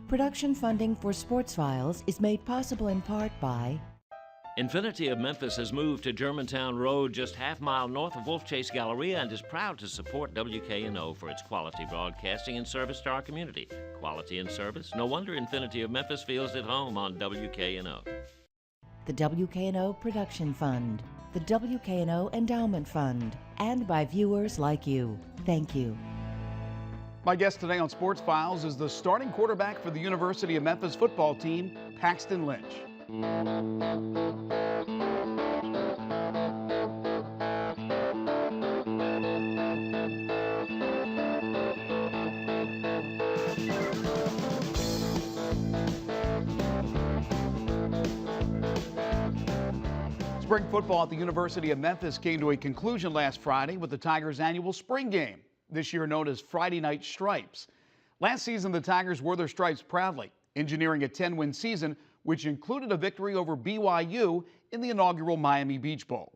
Production funding for Sports Files is made possible in part by Infinity of Memphis has moved to Germantown Road, just half-mile north of Wolf Chase Galleria, and is proud to support WKNO for its quality broadcasting and service to our community. Quality and service? No wonder Infinity of Memphis feels at home on WKNO. the WKNO Production Fund, the WKNO Endowment Fund, and by viewers like you. Thank you. My guest today on Sports Files is the starting quarterback for the University of Memphis football team, Paxton Lynch. Spring football at the University of Memphis came to a conclusion last Friday with the Tigers' annual spring game, this year known as Friday Night Stripes. Last season, the Tigers wore their stripes proudly, engineering a 10-win season, which included a victory over BYU in the inaugural Miami Beach Bowl.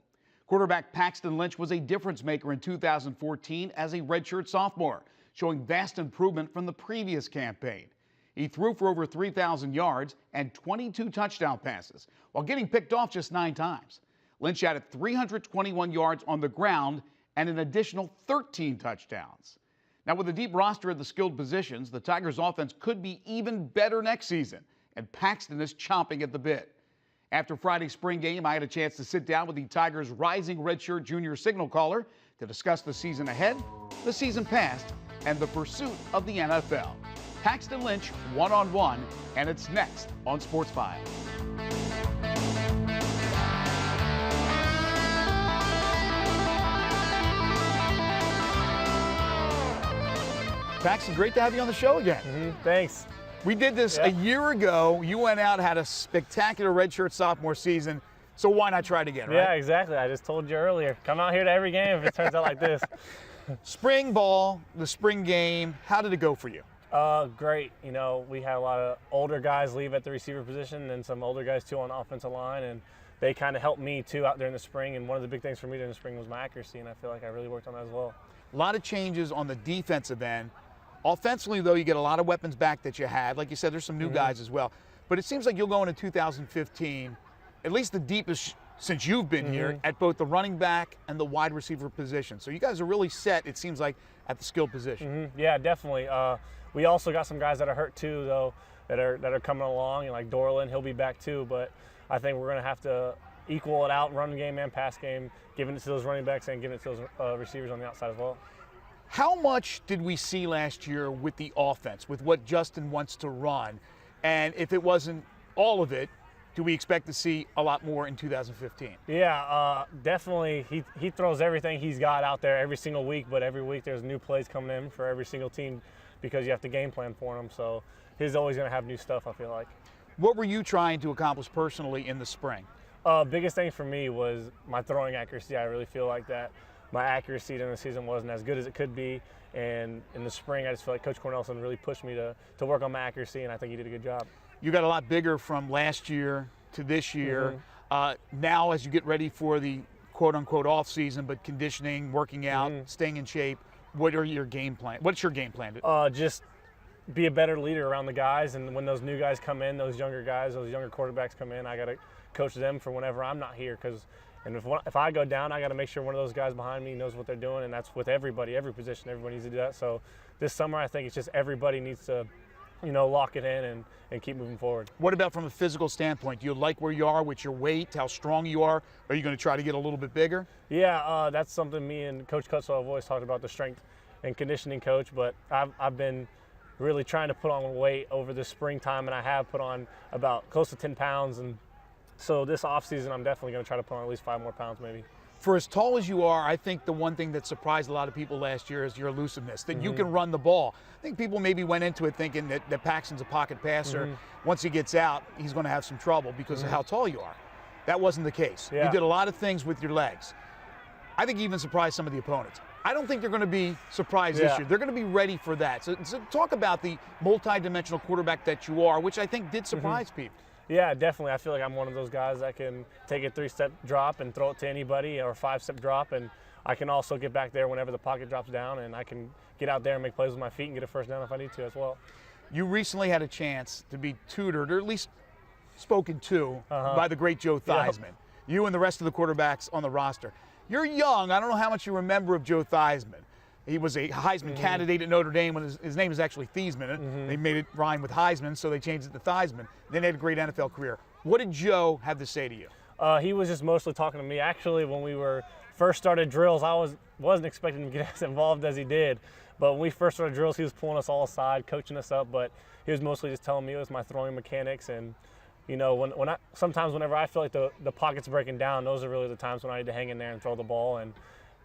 Quarterback Paxton Lynch was a difference maker in 2014 as a redshirt sophomore, showing vast improvement from the previous campaign. He threw for over 3,000 yards and 22 touchdown passes, while getting picked off just 9 times. Lynch added 321 yards on the ground and an additional 13 touchdowns. Now, with a deep roster at the skilled positions, the Tigers' offense could be even better next season, and Paxton is chomping at the bit. After Friday's spring game, I had a chance to sit down with the Tigers' rising redshirt junior signal caller to discuss the season ahead, the season past, and the pursuit of the NFL. Paxton Lynch one-on-one, and it's next on Sports Files. Paxton, great to have you on the show again. Thanks. We did this a year ago. You went out, had a spectacular redshirt sophomore season, so why not try it again, right? Yeah, exactly. I just told you earlier. Come out here to every game if it turns out like this. Spring ball, the spring game, how did it go for you? Great. You know, we had a lot of older guys leave at the receiver position and some older guys too on the offensive line, and they kind of helped me too out there in the spring, and one of the big things for me during the spring was my accuracy, and I feel like I really worked on that as well. A lot of changes on the defensive end. Offensively, though, you get a lot of weapons back that you had. Like you said, there's some new guys as well. But it seems like you'll go into 2015, at least the deepest since you've been here, at both the running back and the wide receiver position. So you guys are really set, it seems like, at the skill position. Yeah, definitely. We also got some guys that are hurt too, though, that are coming along, and like Dorland, he'll be back too. But I think we're going to have to equal it out, run game and pass game, giving it to those running backs and giving it to those receivers on the outside as well. How much did we see last year with the offense, with what Justin wants to run? And if it wasn't all of it, do we expect to see a lot more in 2015? Yeah, definitely. He throws everything he's got out there every single week, but every week there's new plays coming in for every single team because you have to game plan for them. So he's always going to have new stuff, I feel like. What were you trying to accomplish personally in the spring? Biggest thing for me was my throwing accuracy. I really feel like that my accuracy during the season wasn't as good as it could be, and in the spring I just feel like Coach Cornelson really pushed me to work on my accuracy, and I think he did a good job. You got a lot bigger from last year to this year. Now as you get ready for the quote-unquote off season, but conditioning, working out, staying in shape, what are your game plan? What's your game plan? Just be a better leader around the guys, and when those new guys come in, those younger guys, those younger quarterbacks come in, I got to coach them for whenever I'm not here, and if I go down, I got to make sure one of those guys behind me knows what they're doing, and that's with everybody, every position. Everybody needs to do that. So this summer, I think it's just everybody needs to, lock it in and keep moving forward. What about from a physical standpoint? Do you like where you are with your weight, how strong you are? Are you going to try to get a little bit bigger? Yeah, that's something me and Coach Cutzel have always talked about, the strength and conditioning coach, but I've been really trying to put on weight over the springtime, and I have put on about close to 10 pounds, and so this offseason, I'm definitely going to try to put on at least 5 more pounds maybe. For as tall as you are, I think the one thing that surprised a lot of people last year is your elusiveness, that you can run the ball. I think people maybe went into it thinking that Paxton's a pocket passer. Once he gets out, he's going to have some trouble because of how tall you are. That wasn't the case. Yeah. You did a lot of things with your legs. I think you even surprised some of the opponents. I don't think they're going to be surprised this year. They're going to be ready for that. So talk about the multi-dimensional quarterback that you are, which I think did surprise people. Yeah, definitely. I feel like I'm one of those guys that can take a 3-step drop and throw it to anybody, or a 5-step drop, and I can also get back there whenever the pocket drops down, and I can get out there and make plays with my feet and get a first down if I need to as well. You recently had a chance to be tutored, or at least spoken to, by the great Joe Theismann. You and the rest of the quarterbacks on the roster. You're young. I don't know how much you remember of Joe Theismann. He was a Heisman candidate at Notre Dame when his name is actually Thiesman. They made it rhyme with Heisman, so they changed it to Theismann. Then he had a great NFL career. What did Joe have to say to you? He was just mostly talking to me. Actually, when we were first started drills, I wasn't expecting him to get as involved as he did. But when we first started drills, he was pulling us all aside, coaching us up. But he was mostly just telling me it was my throwing mechanics. And, you know, sometimes whenever I feel like the pocket's breaking down, those are really the times when I need to hang in there and throw the ball. And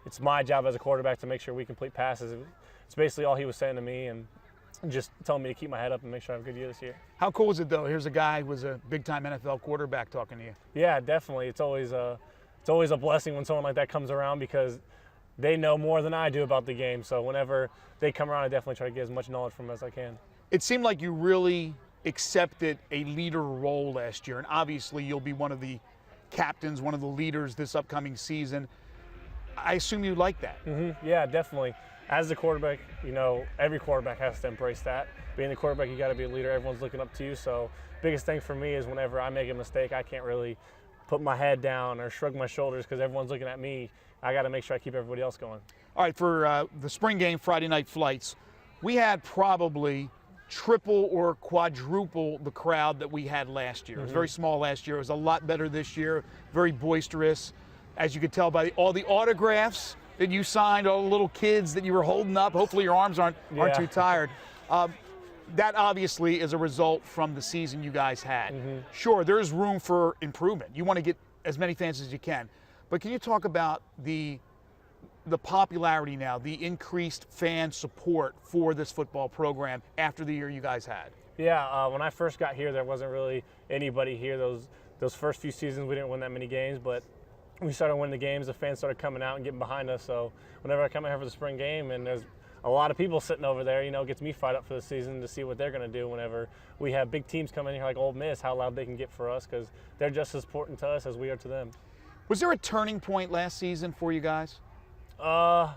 it's my job as a quarterback to make sure we complete passes. It's basically all he was saying to me, and just telling me to keep my head up and make sure I have a good year this year. How cool is it, though? Here's a guy who was a big-time NFL quarterback talking to you. Yeah, definitely. It's always a blessing when someone like that comes around, because they know more than I do about the game. So whenever they come around, I definitely try to get as much knowledge from them as I can. It seemed like you really accepted a leader role last year, and obviously you'll be one of the captains, one of the leaders this upcoming season. I assume you like that. Yeah, definitely. As the quarterback, you know, every quarterback has to embrace that. Being the quarterback, you got to be a leader. Everyone's looking up to you. So biggest thing for me is whenever I make a mistake, I can't really put my head down or shrug my shoulders because everyone's looking at me. I got to make sure I keep everybody else going. All right, for the spring game Friday night flights, we had probably triple or quadruple the crowd that we had last year. It was very small last year. It was a lot better this year, very boisterous. As you could tell by all the autographs that you signed, all the little kids that you were holding up. Hopefully your arms aren't too tired. That obviously is a result from the season you guys had. Sure, there's room for improvement. You want to get as many fans as you can. But can you talk about the popularity now, the increased fan support for this football program after the year you guys had? Yeah, when I first got here, there wasn't really anybody here. Those first few seasons, we didn't win that many games, but we started winning the games. The fans started coming out and getting behind us. So whenever I come out here for the spring game and there's a lot of people sitting over there, you know, it gets me fired up for the season to see what they're going to do whenever we have big teams come in here like Ole Miss, how loud they can get for us, because they're just as important to us as we are to them. Was there a turning point last season for you guys? I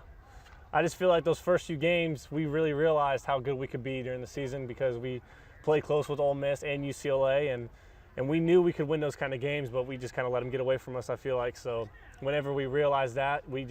just feel like those first few games, we really realized how good we could be during the season, because we played close with Ole Miss and UCLA, and we knew we could win those kind of games, but we just kind of let them get away from us, I feel like. So whenever we realized that, we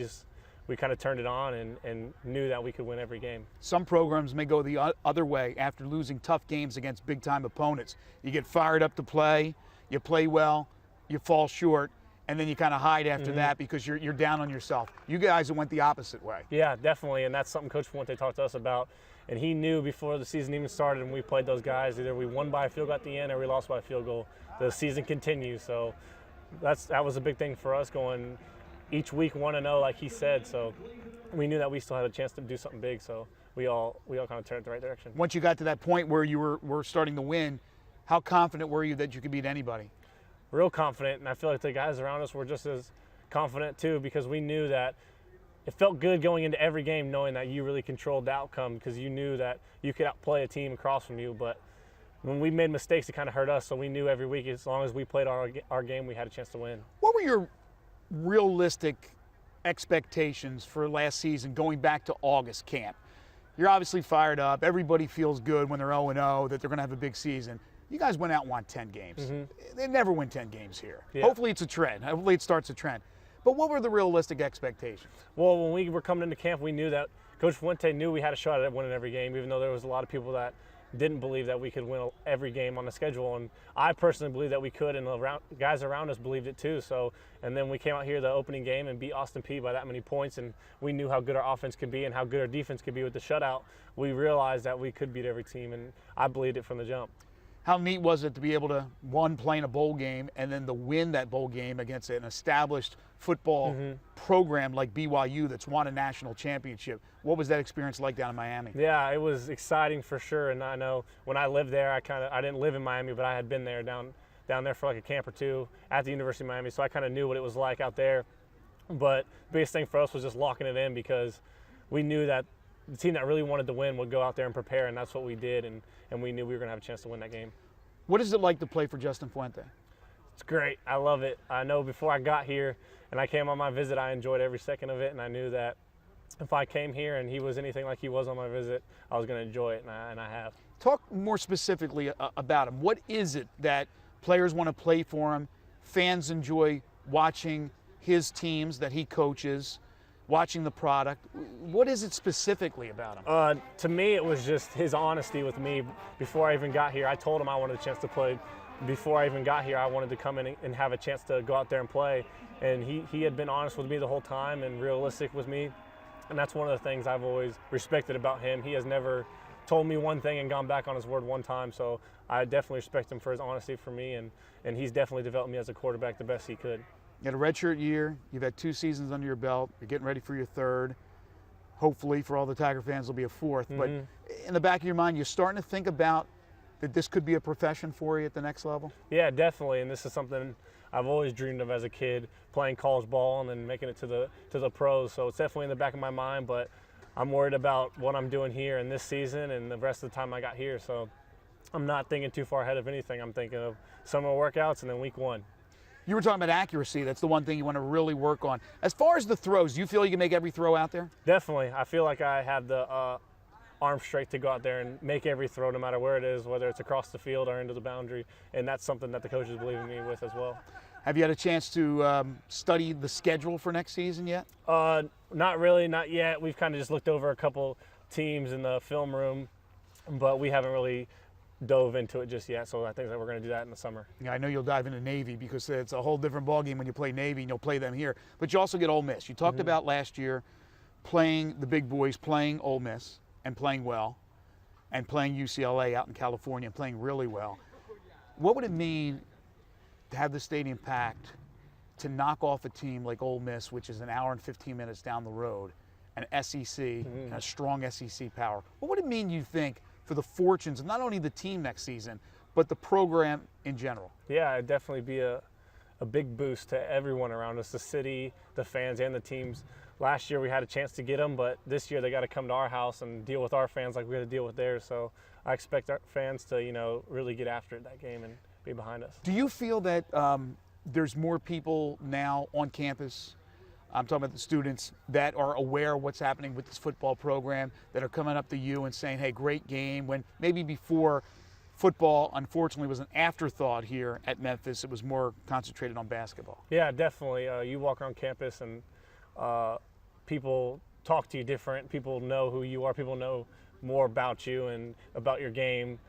kind of turned it on and knew that we could win every game. Some programs may go the other way after losing tough games against big-time opponents. You get fired up to play, you play well, you fall short, and then you kind of hide after that because you're down on yourself. You guys went the opposite way. Yeah, definitely, and that's something Coach Fuente talked to us about. And he knew before the season even started, when we played those guys, either we won by a field goal at the end or we lost by a field goal. The season continues, so that was a big thing for us, going each week 1-0, like he said. So we knew that we still had a chance to do something big. So we all kind of turned in the right direction. Once you got to that point where you were starting to win, how confident were you that you could beat anybody? Real confident, and I feel like the guys around us were just as confident too, because we knew that it felt good going into every game knowing that you really controlled the outcome, because you knew that you could outplay a team across from you. But when we made mistakes, it kind of hurt us, so we knew every week as long as we played our game, we had a chance to win. What were your realistic expectations for last season going back to August camp? You're obviously fired up. Everybody feels good when they're 0-0 that they're going to have a big season. You guys went out and won 10 games. They never win 10 games here. Yeah. Hopefully it's a trend. Hopefully it starts a trend. But what were the realistic expectations? Well, when we were coming into camp, we knew that Coach Fuente knew we had a shot at winning every game, even though there was a lot of people that didn't believe that we could win every game on the schedule. And I personally believe that we could, and the guys around us believed it too. So, and then we came out here the opening game and beat Austin Peay by that many points, and we knew how good our offense could be and how good our defense could be with the shutout. We realized that we could beat every team, and I believed it from the jump. How neat was it to be able to, one, play in a bowl game and then to win that bowl game against an established football program like BYU that's won a national championship? What was that experience like down in Miami? Yeah, it was exciting for sure. And I know when I lived there, I didn't live in Miami, but I had been there down there for like a camp or two at the University of Miami, so I kind of knew what it was like out there. But the biggest thing for us was just locking it in, because we knew that the team that really wanted to win would go out there and prepare, and that's what we did, and we knew we were going to have a chance to win that game. What is it like to play for Justin Fuente? It's great. I love it. I know before I got here and I came on my visit, I enjoyed every second of it, and I knew that if I came here and he was anything like he was on my visit, I was going to enjoy it, and I have. Talk more specifically about him. What is it that players want to play for him, fans enjoy watching his teams that he coaches, watching the product? What is it specifically about him? To me, it was just his honesty with me. Before I even got here, I told him I wanted a chance to play. Before I even got here, I wanted to come in and have a chance to go out there and play. And he had been honest with me the whole time and realistic with me. And that's one of the things I've always respected about him. He has never told me one thing and gone back on his word one time. So I definitely respect him for his honesty for me. And he's definitely developed me as a quarterback the best he could. You had a redshirt year. You've had 2 seasons under your belt. You're getting ready for your 3rd. Hopefully, for all the Tiger fans, will be a 4th. But in the back of your mind, you're starting to think about that this could be a profession for you at the next level? Yeah, definitely. And this is something I've always dreamed of as a kid, playing college ball and then making it to the pros. So it's definitely in the back of my mind. But I'm worried about what I'm doing here in this season and the rest of the time I got here. So I'm not thinking too far ahead of anything. I'm thinking of summer workouts and then week 1. You were talking about accuracy. That's the one thing you want to really work on. As far as the throws, do you feel you can make every throw out there? Definitely. I feel like I have the arm strength to go out there and make every throw no matter where it is, whether it's across the field or into the boundary. And that's something that the coaches believe in me with as well. Have you had a chance to study the schedule for next season yet? Not really, not yet. We've kind of just looked over a couple teams in the film room, but we haven't really dove into it just yet, so I think that we're going to do that in the summer. Yeah, I know you'll dive into Navy because it's a whole different ballgame when you play Navy and you'll play them here. But you also get Ole Miss. You talked about last year playing the big boys, playing Ole Miss and playing well, and playing UCLA out in California and playing really well. What would it mean to have the stadium packed, to knock off a team like Ole Miss, which is an hour and 15 minutes down the road, an SEC, and a strong SEC power? What would it mean, you think, for the fortunes of not only the team next season, but the program in general? Yeah, it'd definitely be a big boost to everyone around us, the city, the fans, and the teams. Last year we had a chance to get them, but this year they got to come to our house and deal with our fans like we got to deal with theirs. So I expect our fans to, really get after it that game and be behind us. Do you feel that there's more people now on campus, I'm talking about the students, that are aware of what's happening with this football program, that are coming up to you and saying, hey, great game, when maybe before football, unfortunately, was an afterthought here at Memphis, it was more concentrated on basketball? Yeah, definitely. You walk around campus and people talk to you different. People know who you are. People know more about you and about your game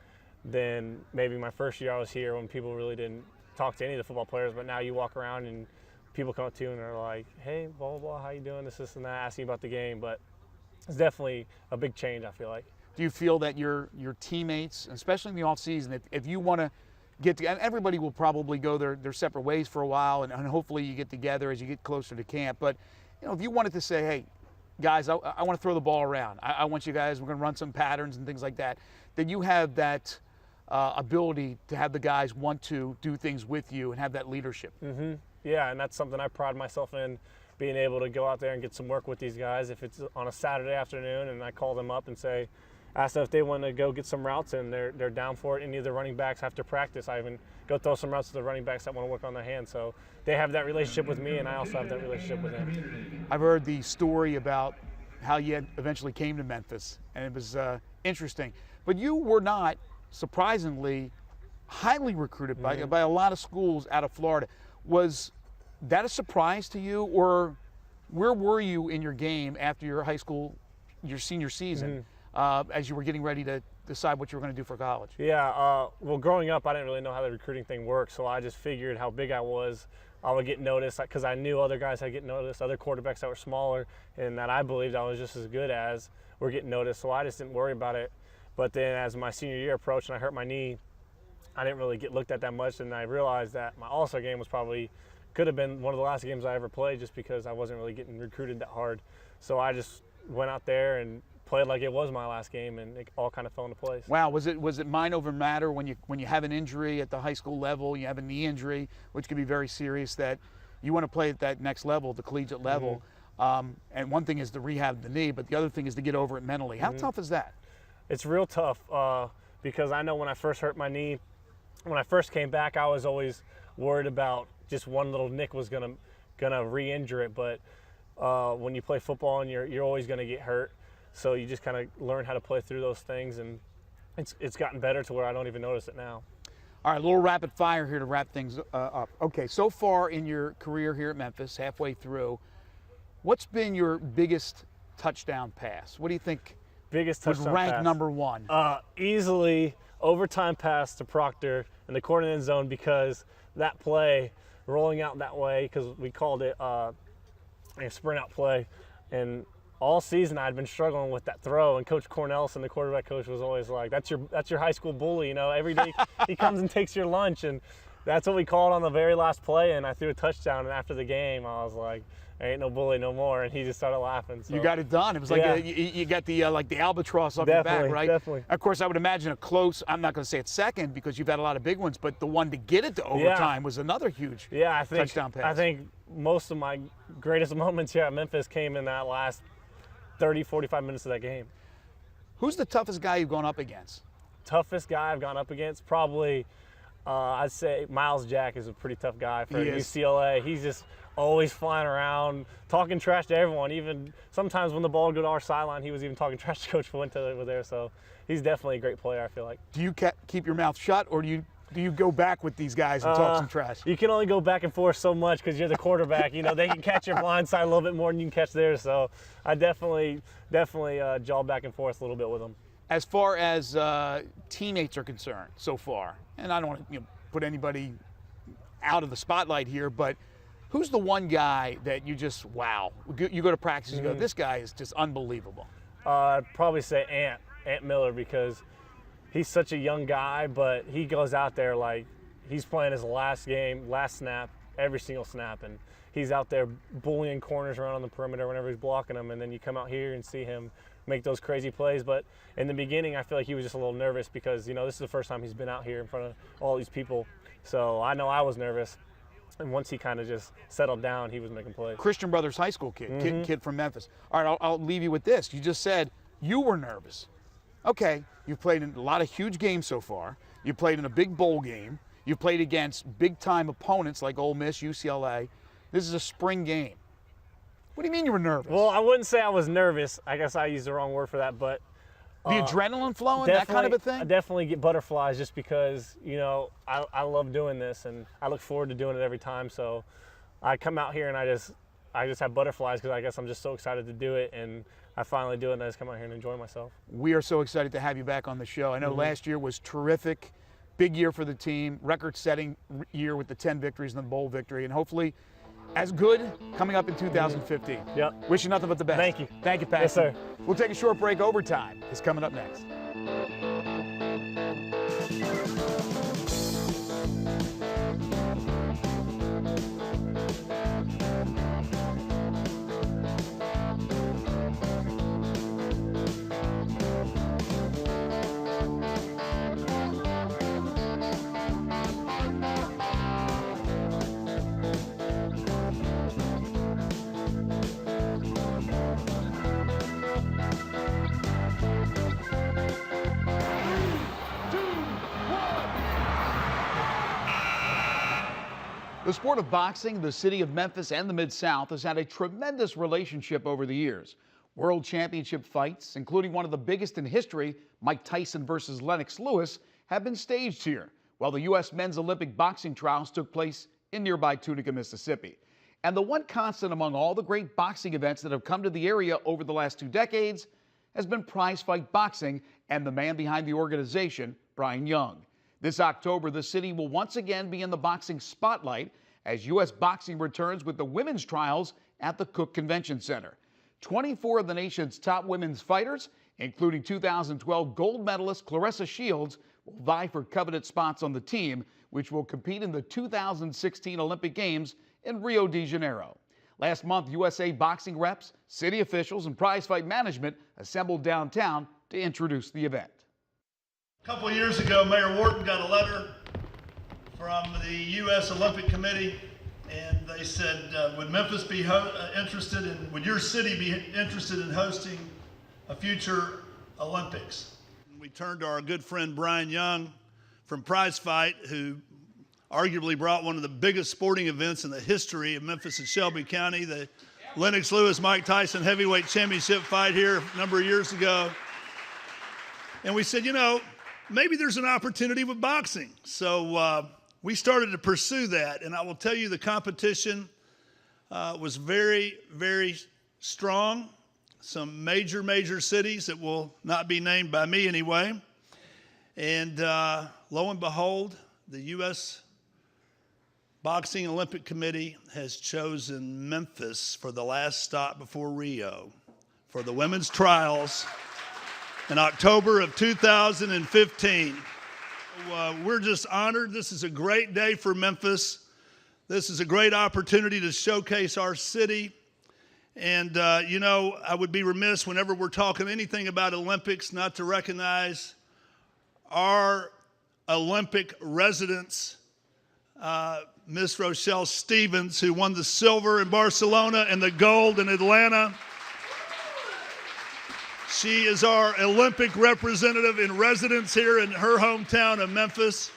than maybe my first year I was here, when people really didn't talk to any of the football players. But now you walk around and people come up to you and are like, hey, blah, blah, blah, how you doing, this and that, asking about the game. But it's definitely a big change, I feel like. Do you feel that your teammates, especially in the offseason, if you want to get together, everybody will probably go their separate ways for a while, and hopefully you get together as you get closer to camp. But if you wanted to say, hey, guys, I want to throw the ball around. I want you guys, we're going to run some patterns and things like that, then you have that ability to have the guys want to do things with you and have that leadership. Yeah, and that's something I pride myself in, being able to go out there and get some work with these guys. If it's on a Saturday afternoon and I call them up and ask them if they want to go get some routes, and they're down for it. Any of the running backs after practice, I even go throw some routes to the running backs that want to work on their hands. So they have that relationship with me, and I also have that relationship with them. I've heard the story about how you eventually came to Memphis, and it was interesting. But you were not, surprisingly, highly recruited by a lot of schools out of Florida. Was that a surprise to you, or where were you in your game after your high school, your senior season, as you were getting ready to decide what you were going to do for college? Yeah, well, growing up, I didn't really know how the recruiting thing worked, so I just figured how big I was, I would get noticed, because I knew other guys had get noticed, other quarterbacks that were smaller and that I believed I was just as good as were getting noticed, so I just didn't worry about it. But then as my senior year approached and I hurt my knee, I didn't really get looked at that much, and I realized that my All-Star game could have been one of the last games I ever played, just because I wasn't really getting recruited that hard. So I just went out there and played like it was my last game, and it all kind of fell into place. Wow, was it mind over matter when you have an injury at the high school level, you have a knee injury, which could be very serious, that you want to play at that next level, the collegiate level, and one thing is to rehab the knee, but the other thing is to get over it mentally. How tough is that? It's real tough, because I know when I first hurt my knee, when I first came back, I was always worried about just one little nick was gonna re-injure it. But when you play football and you're always gonna get hurt, so you just kind of learn how to play through those things. And It's gotten better to where I don't even notice it now. All right, a little rapid fire here to wrap things up. Okay, so far in your career here at Memphis, halfway through, what's been your biggest touchdown pass? What do you think Biggest would touchdown rank pass? number one? Easily overtime pass to Proctor in the corner end zone, because that play, rolling out that way, because we called it a sprint out play, and all season I'd been struggling with that throw, and Coach Cornelison, the quarterback coach, was always like, that's your high school bully, you know, every day he comes and takes your lunch, and that's what we called on the very last play, and I threw a touchdown, and after the game I was like, there ain't no bully no more, and he just started laughing. So. You got it done. It was like Yeah. you got the like the albatross off your back, Definitely, right? definitely. Of course, I would imagine a close. I'm not going to say it's second because you've had a lot of big ones, but the one to get it to overtime was another huge touchdown pass. I think most of my greatest moments here at Memphis came in that last 30, 45 minutes of that game. Who's the toughest guy you've gone up against? Toughest guy I've gone up against, probably, I'd say Miles Jack is a pretty tough guy for He is. UCLA. He's just always flying around, talking trash to everyone. Even sometimes when the ball would go to our sideline, he was even talking trash to Coach Fuente over there. So he's definitely a great player, I feel like. Do you keep your mouth shut, or do you go back with these guys and talk some trash? You can only go back and forth so much because you're the quarterback. You know, they can catch your blind side a little bit more than you can catch theirs. So I definitely jaw back and forth a little bit with them. As far as teammates are concerned so far, and I don't want to put anybody out of the spotlight here, but who's the one guy that you just, wow, you go to practice, you go, this guy is just unbelievable? I'd probably say Ant Miller, because he's such a young guy, but he goes out there like he's playing his last game, last snap, every single snap, and he's out there bullying corners around on the perimeter whenever he's blocking them, and then you come out here and see him make those crazy plays. But in the beginning, I feel like he was just a little nervous because, this is the first time he's been out here in front of all these people. So I know I was nervous. And once he kind of just settled down, he was making plays. Christian Brothers high school kid from Memphis. All right, I'll leave you with this. You just said you were nervous. Okay, you've played in a lot of huge games so far. You played in a big bowl game. You've played against big-time opponents like Ole Miss, UCLA. This is a spring game. What do you mean you were nervous? Well, I wouldn't say I was nervous. I guess I used the wrong word for that, but the adrenaline flowing, that kind of a thing? I definitely get butterflies just because, I love doing this, and I look forward to doing it every time. So I come out here and I just have butterflies because I guess I'm just so excited to do it, and I finally do it, and I just come out here and enjoy myself. We are so excited to have you back on the show. I know last year was terrific. Big year for the team, record-setting year with the 10 victories and the bowl victory, and hopefully as good coming up in 2015. Yep. Wish you nothing but the best. Thank you. Thank you, Pat. Yes, sir. We'll take a short break. Overtime is coming up next. The sport of boxing, the city of Memphis and the Mid-South has had a tremendous relationship over the years. World championship fights, including one of the biggest in history, Mike Tyson versus Lennox Lewis, have been staged here, while the U.S. men's Olympic boxing trials took place in nearby Tunica, Mississippi. And the one constant among all the great boxing events that have come to the area over the last 2 decades has been prize fight boxing and the man behind the organization, Brian Young. This October, the city will once again be in the boxing spotlight as U.S. boxing returns with the women's trials at the Cook Convention Center. 24 of the nation's top women's fighters, including 2012 gold medalist Claressa Shields, will vie for coveted spots on the team, which will compete in the 2016 Olympic Games in Rio de Janeiro. Last month, USA boxing reps, city officials, and prize fight management assembled downtown to introduce the event. A couple of years ago, Mayor Wharton got a letter from the U.S. Olympic Committee, and they said, would Memphis be interested in, would your city be interested in hosting a future Olympics? We turned to our good friend Brian Young from Prize Fight, who arguably brought one of the biggest sporting events in the history of Memphis and Shelby County, the Lennox Lewis-Mike Tyson heavyweight championship fight here a number of years ago. And we said, maybe there's an opportunity with boxing. So we started to pursue that. And I will tell you the competition was very, very strong. Some major cities that will not be named by me anyway. And lo and behold, the U.S. Boxing Olympic Committee has chosen Memphis for the last stop before Rio for the women's trials in October of 2015. We're just honored. This is a great day for Memphis. This is a great opportunity to showcase our city. And, you know, I would be remiss whenever we're talking anything about Olympics not to recognize our Olympic residents, Miss Rochelle Stevens, who won the silver in Barcelona and the gold in Atlanta. She is our Olympic representative in residence here in her hometown of Memphis.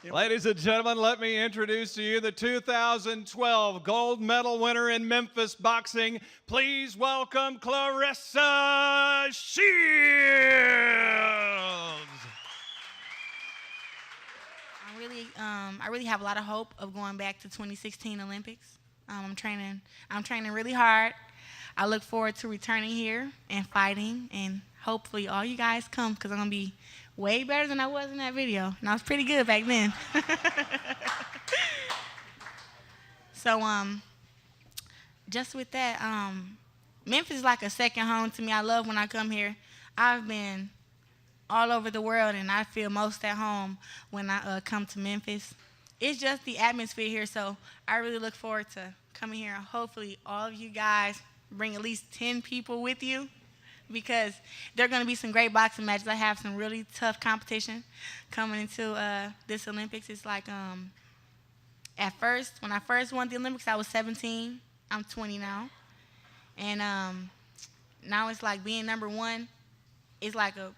Ladies and gentlemen, let me introduce to you the 2012 gold medal winner in Memphis boxing. Please welcome Claressa Shields. I really have a lot of hope of going back to 2016 Olympics. I'm training really hard. I look forward to returning here and fighting, and hopefully all you guys come, because I'm going to be way better than I was in that video. And I was pretty good back then. So just with that, Memphis is like a second home to me. I love when I come here. I've been all over the world, and I feel most at home when I come to Memphis. It's just the atmosphere here, so I really look forward to coming here. Hopefully all of you guys bring at least 10 people with you, because there are going to be some great boxing matches. I have some really tough competition coming into this Olympics. It's like at first, when I first won the Olympics, I was 17. I'm 20 now. And now it's like being number one. It's like a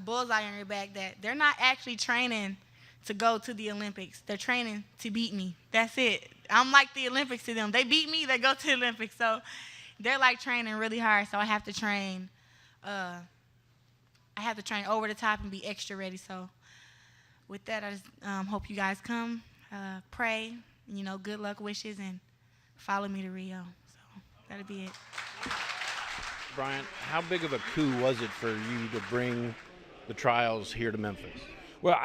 bullseye on your back that they're not actually training to go to the Olympics. They're training to beat me. That's it. I'm like the Olympics to them. They beat me, they go to the Olympics. So they're like training really hard. So I have to train. Over the top and be extra ready. So with that, I just hope you guys come, pray, good luck wishes, and follow me to Rio. So that'll be it. Brian, how big of a coup was it for you to bring the trials here to Memphis? Well,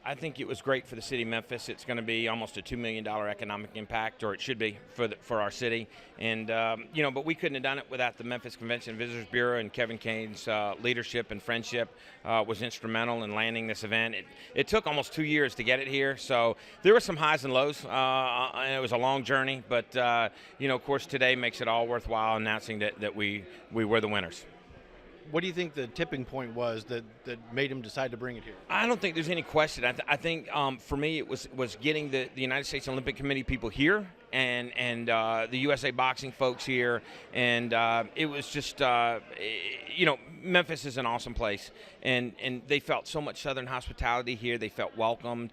I think it was great for the city of Memphis. It's going to be almost a $2 million economic impact, or it should be for our city. And, but we couldn't have done it without the Memphis Convention and Visitors Bureau, and Kevin Kane's leadership and friendship was instrumental in landing this event. It took almost 2 years to get it here, so there were some highs and lows, and it was a long journey. But, of course, today makes it all worthwhile announcing that we were the winners. What do you think the tipping point was that made him decide to bring it here? I don't think there's any question. I think for me it was getting the United States Olympic Committee people here and the USA Boxing folks here, and it was just Memphis is an awesome place, and they felt so much Southern hospitality here. They felt welcomed.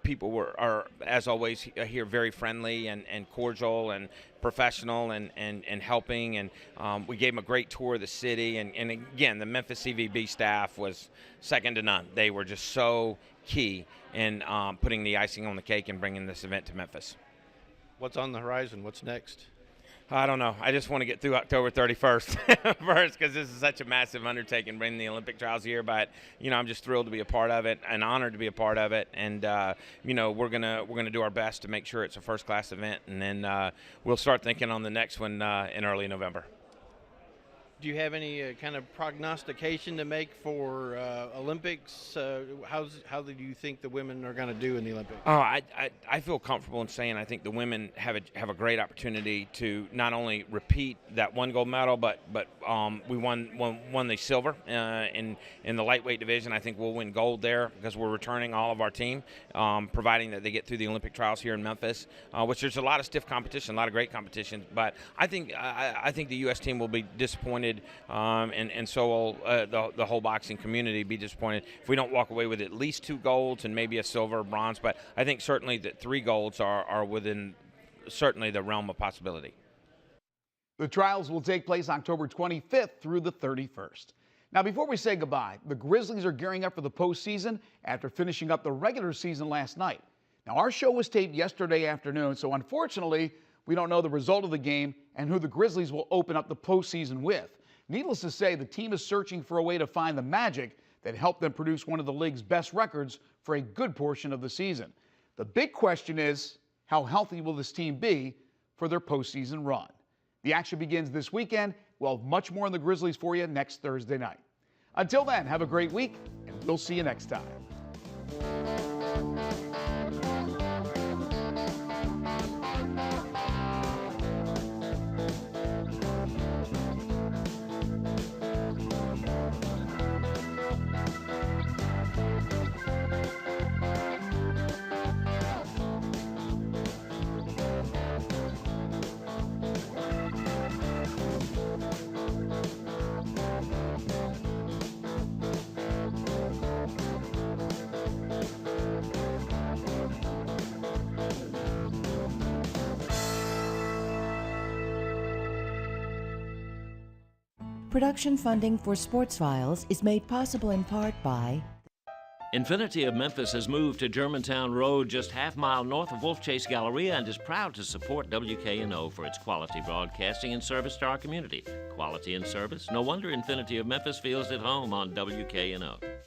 People are as always here very friendly and cordial and professional and helping, and we gave them a great tour of the city, and again, the Memphis CVB staff was second to none. They were just so key in putting the icing on the cake and bringing this event to Memphis. What's on the horizon? What's next? I don't know. I just want to get through October 31st first, because this is such a massive undertaking, bringing the Olympic trials here. But I'm just thrilled to be a part of it, and honored to be a part of it. And we're gonna do our best to make sure it's a first-class event, and then we'll start thinking on the next one in early November. Do you have any kind of prognostication to make for Olympics? How do you think the women are going to do in the Olympics? Oh, I feel comfortable in saying I think the women have a great opportunity to not only repeat that one gold medal, but we won the silver in the lightweight division. I think we'll win gold there because we're returning all of our team, providing that they get through the Olympic trials here in Memphis, which there's a lot of stiff competition, a lot of great competition. But I think the U.S. team will be disappointed. And so will the whole boxing community be disappointed if we don't walk away with at least 2 golds and maybe a silver or bronze. But I think certainly that 3 golds are within certainly the realm of possibility. The trials will take place October 25th through the 31st. Now, before we say goodbye, the Grizzlies are gearing up for the postseason after finishing up the regular season last night. Now, our show was taped yesterday afternoon, so unfortunately, we don't know the result of the game and who the Grizzlies will open up the postseason with. Needless to say, the team is searching for a way to find the magic that helped them produce one of the league's best records for a good portion of the season. The big question is, how healthy will this team be for their postseason run? The action begins this weekend. We'll have much more on the Grizzlies for you next Thursday night. Until then, have a great week, and we'll see you next time. Production funding for Sports Files is made possible in part by Infinity of Memphis has moved to Germantown Road, just half-mile north of Wolf Chase Galleria, and is proud to support WKNO for its quality broadcasting and service to our community. Quality and service? No wonder Infinity of Memphis feels at home on WKNO.